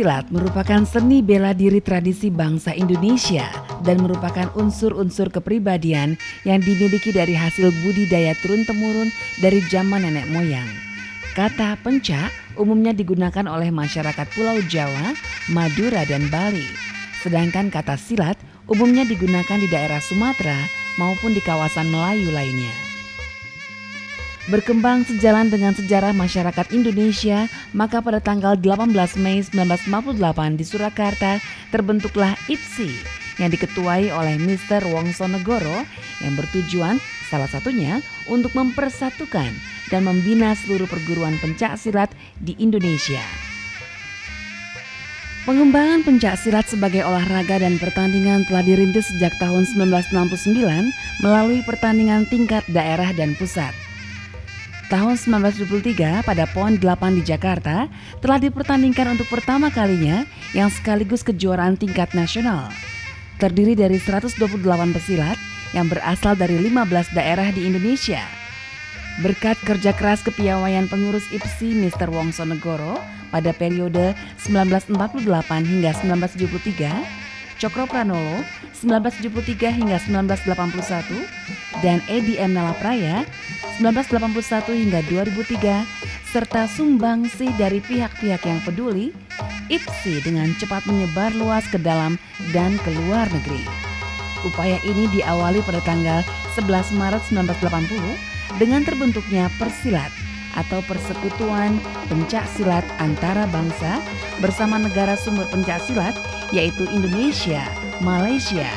Silat merupakan seni bela diri tradisi bangsa Indonesia dan merupakan unsur-unsur kepribadian yang dimiliki dari hasil budidaya turun-temurun dari zaman nenek moyang. Kata pencak umumnya digunakan oleh masyarakat Pulau Jawa, Madura, dan Bali. Sedangkan kata silat umumnya digunakan di daerah Sumatera maupun di kawasan Melayu lainnya. Berkembang sejalan dengan sejarah masyarakat Indonesia, maka pada tanggal 18 Mei 1958 di Surakarta terbentuklah IPSI yang diketuai oleh Mr. Wongsonegoro yang bertujuan salah satunya untuk mempersatukan dan membina seluruh perguruan pencak silat di Indonesia. Pengembangan pencak silat sebagai olahraga dan pertandingan telah dirintis sejak tahun 1969 melalui pertandingan tingkat daerah dan pusat. Tahun 1923 pada PON 8 di Jakarta telah dipertandingkan untuk pertama kalinya yang sekaligus kejuaraan tingkat nasional. Terdiri dari 128 pesilat yang berasal dari 15 daerah di Indonesia. Berkat kerja keras kepiawaian pengurus IPSI Mr. Wongsonegoro pada periode 1948 hingga 1973, Cokro Pranolo 1973 hingga 1981, dan Edi M. Nalapraya 1981 hingga 2003, serta sumbangsih dari pihak-pihak yang peduli, IPSI dengan cepat menyebar luas ke dalam dan ke luar negeri. Upaya ini diawali pada tanggal 11 Maret 1980 dengan terbentuknya Persilat atau Persekutuan Pencak Silat Antara Bangsa bersama negara sumber pencak silat yaitu Indonesia, Malaysia,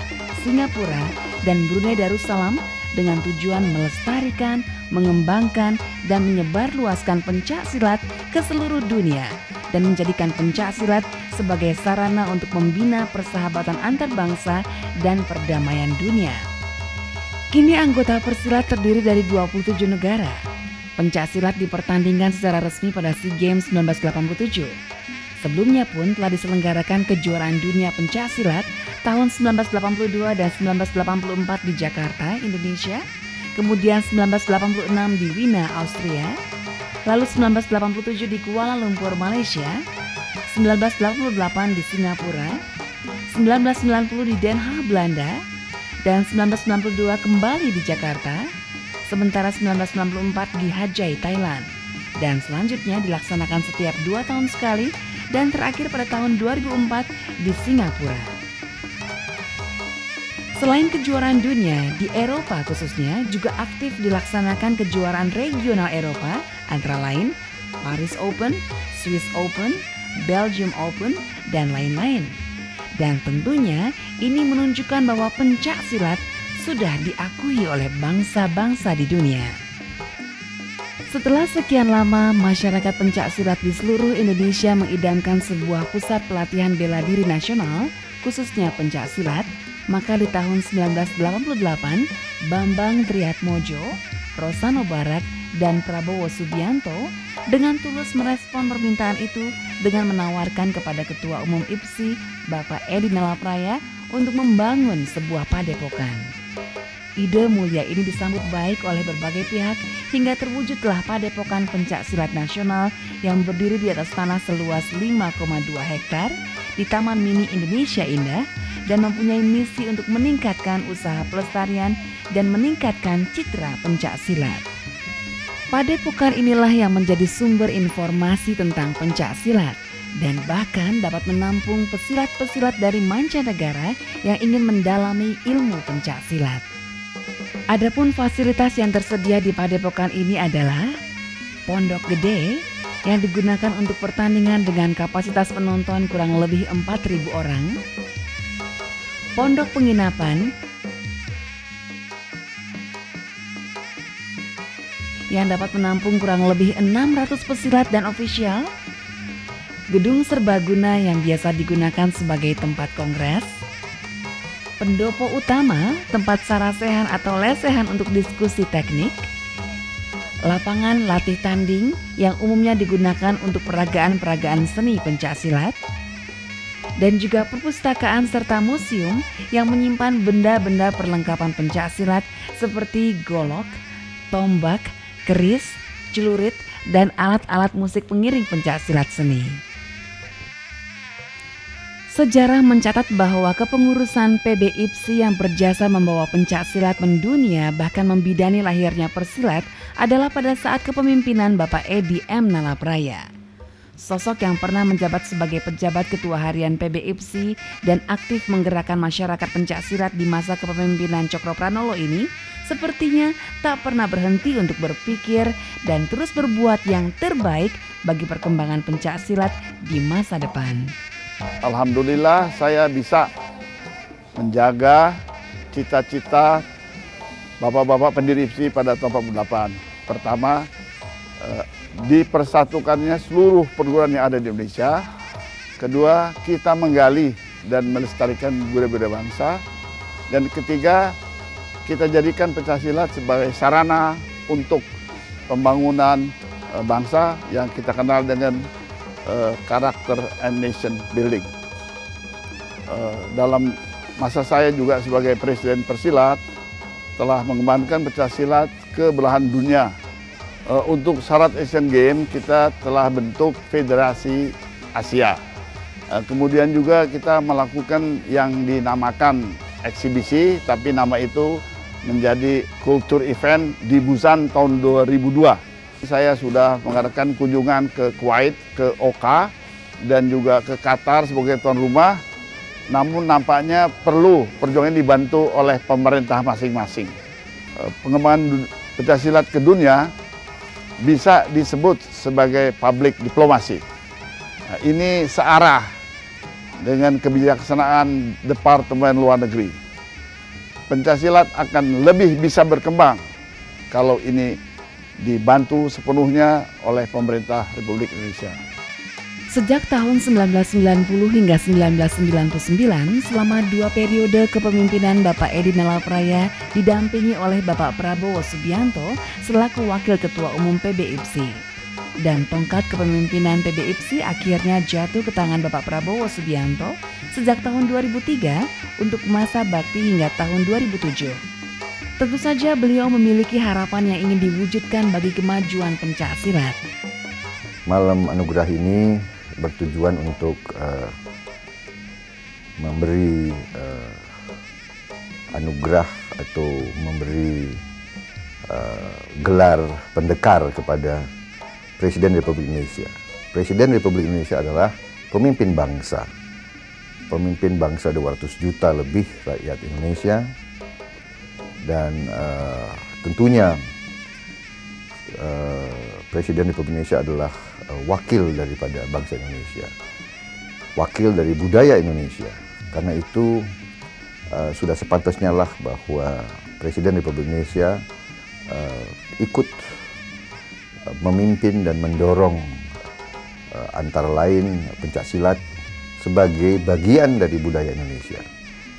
Singapura, dan Brunei Darussalam dengan tujuan melestarikan, mengembangkan, dan menyebarluaskan pencak silat ke seluruh dunia dan menjadikan pencak silat sebagai sarana untuk membina persahabatan antar bangsa dan perdamaian dunia. Kini anggota Persilat terdiri dari 27 negara. Pencak silat dipertandingkan secara resmi pada SEA Games 1987. Sebelumnya pun telah diselenggarakan kejuaraan dunia pencak silat tahun 1982 dan 1984 di Jakarta, Indonesia, kemudian 1986 di Wina, Austria, lalu 1987 di Kuala Lumpur, Malaysia, 1988 di Singapura, 1990 di Den Haag, Belanda, dan 1992 kembali di Jakarta, sementara 1994 di Hajai, Thailand, dan selanjutnya dilaksanakan setiap 2 tahun sekali dan terakhir pada tahun 2004 di Singapura. Selain kejuaraan dunia, di Eropa khususnya juga aktif dilaksanakan kejuaraan regional Eropa antara lain Paris Open, Swiss Open, Belgium Open, dan lain-lain. Dan tentunya ini menunjukkan bahwa pencak silat sudah diakui oleh bangsa-bangsa di dunia. Setelah sekian lama, masyarakat pencak silat di seluruh Indonesia mengidamkan sebuah pusat pelatihan bela diri nasional, khususnya pencak silat, maka di tahun 1988, Bambang Triatmojo, Rosano Barak, dan Prabowo Subianto dengan tulus merespon permintaan itu dengan menawarkan kepada Ketua Umum IPSI, Bapak Edi Nalapraya, untuk membangun sebuah padepokan. Ide mulia ini disambut baik oleh berbagai pihak hingga terwujudlah Padepokan Pencak Silat Nasional yang berdiri di atas tanah seluas 5,2 hektar di Taman Mini Indonesia Indah dan mempunyai misi untuk meningkatkan usaha pelestarian dan meningkatkan citra pencak silat. Padepokan inilah yang menjadi sumber informasi tentang pencak silat dan bahkan dapat menampung pesilat-pesilat dari mancanegara yang ingin mendalami ilmu pencak silat. Adapun fasilitas yang tersedia di padepokan ini adalah pondok gede yang digunakan untuk pertandingan dengan kapasitas penonton kurang lebih 4.000 orang, pondok penginapan yang dapat menampung kurang lebih 600 pesilat dan ofisial, gedung serbaguna yang biasa digunakan sebagai tempat kongres, pendopo utama, tempat sarasehan atau lesehan untuk diskusi teknik, lapangan latih tanding yang umumnya digunakan untuk peragaan-peragaan seni pencak silat, dan juga perpustakaan serta museum yang menyimpan benda-benda perlengkapan pencak silat seperti golok, tombak, keris, celurit, dan alat-alat musik pengiring pencak silat seni. Sejarah mencatat bahwa kepengurusan PB IPSI yang berjasa membawa pencak silat mendunia bahkan membidani lahirnya persilat adalah pada saat kepemimpinan Bapak Edi M. Nalapraya. Sosok yang pernah menjabat sebagai pejabat ketua harian PB IPSI dan aktif menggerakkan masyarakat pencak silat di masa kepemimpinan Cokropranolo ini sepertinya tak pernah berhenti untuk berpikir dan terus berbuat yang terbaik bagi perkembangan pencak silat di masa depan. Alhamdulillah saya bisa menjaga cita-cita bapak-bapak pendiri IPSI pada tahun 48. Pertama, dipersatukannya seluruh perguruan yang ada di Indonesia. Kedua, kita menggali dan melestarikan budaya-budaya bangsa. Dan ketiga, kita jadikan pencaksilat sebagai sarana untuk pembangunan bangsa yang kita kenal dengan karakter and nation building. Dalam masa saya juga sebagai Presiden Persilat telah mengembangkan pencaksilat ke belahan dunia. Untuk syarat Asian Games kita telah bentuk Federasi Asia. Kemudian juga kita melakukan yang dinamakan eksibisi, tapi nama itu menjadi Culture Event di Busan tahun 2002. Saya sudah mengadakan kunjungan ke Kuwait, ke Oka, dan juga ke Qatar sebagai tuan rumah. Namun nampaknya perlu perjuangan dibantu oleh pemerintah masing-masing. Pengembangan pencaksilat ke dunia bisa disebut sebagai public diplomasi. Ini searah dengan kebijaksanaan Departemen Luar Negeri. Pencaksilat akan lebih bisa berkembang kalau ini dibantu sepenuhnya oleh pemerintah Republik Indonesia. Sejak tahun 1990 hingga 1999, selama 2 periode kepemimpinan Bapak Edi Nalapraya didampingi oleh Bapak Prabowo Subianto selaku Wakil Ketua Umum PB IPSI. Dan tongkat kepemimpinan PB IPSI akhirnya jatuh ke tangan Bapak Prabowo Subianto sejak tahun 2003 untuk masa bakti hingga tahun 2007. Tentu saja beliau memiliki harapan yang ingin diwujudkan bagi kemajuan pencak silat. Malam anugerah ini bertujuan untuk memberi anugerah atau memberi gelar pendekar kepada Presiden Republik Indonesia. Presiden Republik Indonesia adalah pemimpin bangsa. Pemimpin bangsa 200 juta lebih rakyat Indonesia. Dan tentunya Presiden Republik Indonesia adalah wakil daripada bangsa Indonesia, wakil dari budaya Indonesia. Karena itu sudah sepantasnya lah bahwa Presiden Republik Indonesia ikut memimpin dan mendorong antara lain pencaksilat sebagai bagian dari budaya Indonesia.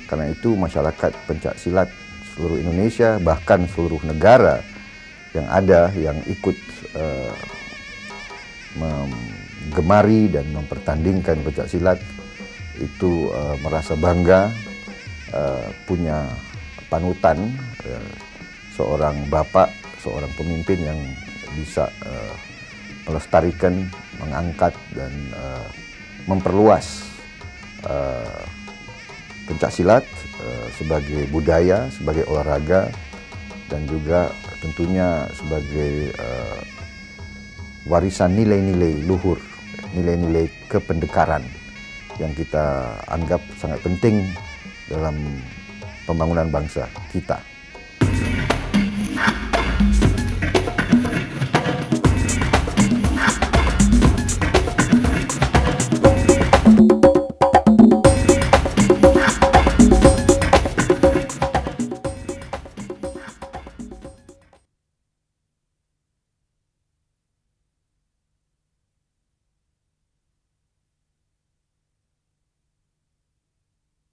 Karena itu masyarakat pencaksilat seluruh Indonesia, bahkan seluruh negara yang ada yang ikut menggemari dan mempertandingkan pencaksilat itu merasa bangga punya panutan seorang bapak, seorang pemimpin yang bisa melestarikan, mengangkat dan memperluas pencaksilat sebagai budaya, sebagai olahraga, dan juga tentunya sebagai warisan nilai-nilai luhur, nilai-nilai kependekaran yang kita anggap sangat penting dalam pembangunan bangsa kita.